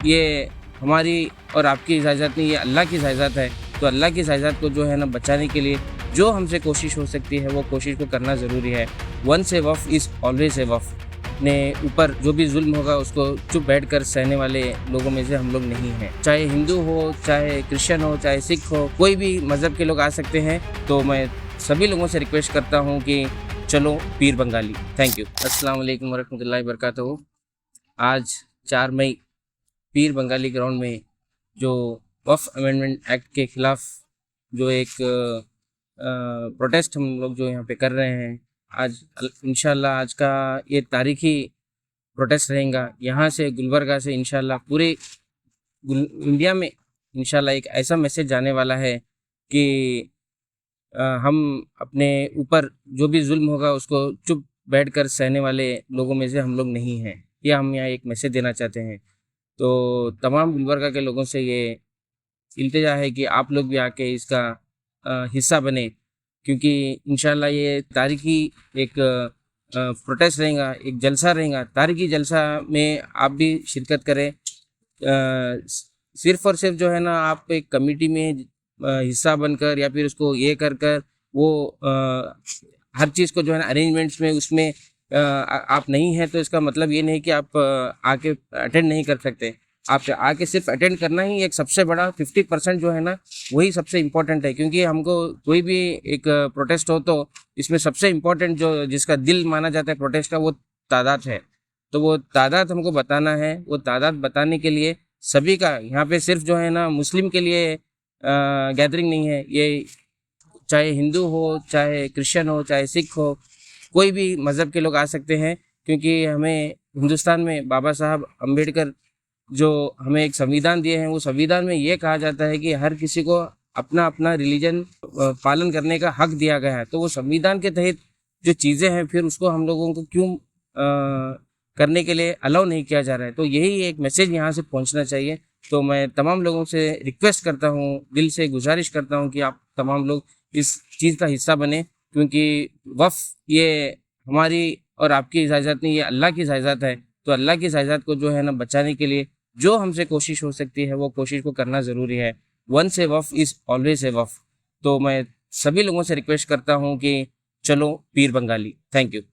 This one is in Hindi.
ये हमारी और आपकी इजाज़त नहीं, ये अल्लाह की इजाज़त है। तो अल्लाह की इजाज़त को जो है ना बचाने के लिए जो हमसे कोशिश हो सकती है वो कोशिश को करना ज़रूरी है। वंस ए वफ़ इज़ ऑलवेज़ ए वफ़। अपने ऊपर जो भी ज़ुल्म होगा उसको चुप बैठकर सहने वाले लोगों में से हम लोग नहीं हैं। चाहे हिंदू हो, चाहे क्रिश्चियन हो, चाहे सिख हो, कोई भी मज़हब के लोग आ सकते हैं। तो मैं सभी लोगों से रिक्वेस्ट करता हूँ कि चलो पीर बंगाली। Thank you. अस्सलाम वालेकुम वरहमतुल्लाहि वबरकातुहू। आज 4 मई पीर बंगाली ग्राउंड में जो वक्फ अमेंडमेंट एक्ट के खिलाफ जो एक प्रोटेस्ट हम लोग जो यहाँ पे कर रहे हैं, आज इंशाल्लाह आज का ये तारीखी प्रोटेस्ट रहेगा। यहाँ से गुलबर्गा से इंशाल्लाह पूरे इंडिया में इंशाल्लाह एक ऐसा मैसेज जाने वाला है कि हम अपने ऊपर जो भी जुल्म होगा उसको चुप बैठकर सहने वाले लोगों में से हम लोग नहीं हैं। ये हम यहाँ एक मैसेज देना चाहते हैं। तो तमाम गुलबर्गा के लोगों से ये इल्तिजा है कि आप लोग भी आके इसका हिस्सा बने, क्योंकि इंशाल्लाह ये तारीखी एक प्रोटेस्ट रहेगा, एक जलसा रहेगा। तारीखी जलसा में आप भी शिरकत करें। सिर्फ और सिर्फ जो है ना आप एक कमेटी में हिस्सा बनकर या फिर उसको ये कर कर वो हर चीज़ को जो है ना अरेंजमेंट्स में उसमें आप नहीं हैं, तो इसका मतलब ये नहीं कि आप आके अटेंड नहीं कर सकते। आप आके सिर्फ अटेंड करना ही एक सबसे बड़ा 50% जो है ना वही सबसे इम्पोर्टेंट है। क्योंकि हमको कोई भी एक प्रोटेस्ट हो तो इसमें सबसे इम्पोर्टेंट जो जिसका दिल माना जाता है प्रोटेस्ट का वो तादाद है। तो वो तादाद हमको बताना है। वो तादाद बताने के लिए सभी का यहाँ पे सिर्फ जो है ना मुस्लिम के लिए गैदरिंग नहीं है। ये चाहे हिंदू हो, चाहे क्रिश्चियन हो, चाहे सिख हो, कोई भी मज़हब के लोग आ सकते हैं। क्योंकि हमें हिंदुस्तान में बाबा साहब अम्बेडकर जो हमें एक संविधान दिए हैं, वो संविधान में ये कहा जाता है कि हर किसी को अपना अपना रिलीजन पालन करने का हक दिया गया है। तो वो संविधान के तहत जो चीज़ें हैं फिर उसको हम लोगों को क्यों करने के लिए अलाउ नहीं किया जा रहा है। तो यही एक मैसेज यहाँ से पहुँचना चाहिए। तो मैं तमाम लोगों से रिक्वेस्ट करता हूँ, दिल से गुजारिश करता हूँ कि आप तमाम लोग इस चीज़ का हिस्सा बने। क्योंकि वफ़ ये हमारी और आपकी इजाज़त नहीं, ये अल्लाह की इजाज़त है। तो अल्लाह की इजाज़त को जो है ना बचाने के लिए जो हमसे कोशिश हो सकती है वो कोशिश को करना ज़रूरी है। वंस ए वफ़ इज़ ऑलवेज़ ए वफ़। तो मैं सभी लोगों से रिक्वेस्ट करता हूँ कि चलो पीर बंगाली। Thank you.